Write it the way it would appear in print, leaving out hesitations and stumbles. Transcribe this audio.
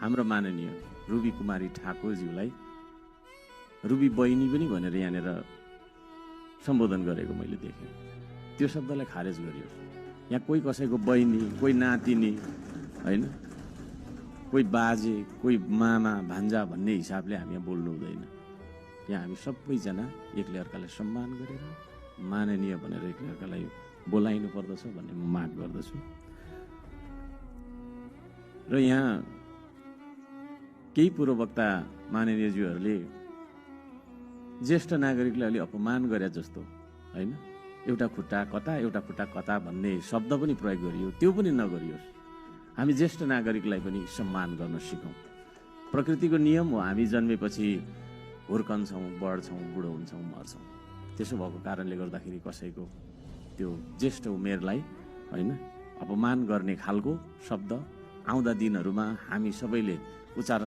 हाम्रो माननीय रुबी कुमारी ठाकुरज्यूलाई रुबी बहिनी पनि भनेर यहाँनिर सम्बोधन गरेको मैले देखेँ। त्यो शब्दलाई खारेज गरियोस्। यहाँ कोही कसैको बहिनी, कोही नातिनी, होइन, कोही बाजे, कोही मामा भान्जा भन्ने हिसाबले हामी यहाँ बोल्नु हुँदैन। यहाँ हामी सबैजना एकले अर्कालाई सम्मान गरेर माननीय भनेर एकले अर्कालाई बोलाइनु पर्दछ भन्ने म माग गर्दछु। र यहाँ केही पूर्ववक्ता माननीयज्यूहरूले ज्येष्ठ नागरिकलाई अलि अपमान गरे जस्तो, होइन, एउटा खुट्टा कता एउटा खुट्टा कता भन्ने शब्द पनि प्रयोग गरियो, त्यो पनि नगरियोस्। हामी ज्येष्ठ नागरिकलाई पनि सम्मान गर्न सिकौँ। प्रकृतिको नियम हो, हामी जन्मेपछि हुर्कन्छौँ, बढ्छौँ, बुढो हुन्छौँ, मर्छौँ। त्यसो भएको कारणले गर्दाखेरि कसैको त्यो ज्येष्ठ उमेरलाई, होइन, अपमान गर्ने खालको शब्द आउँदा दिनहरूमा हामी सबैले उच्चारण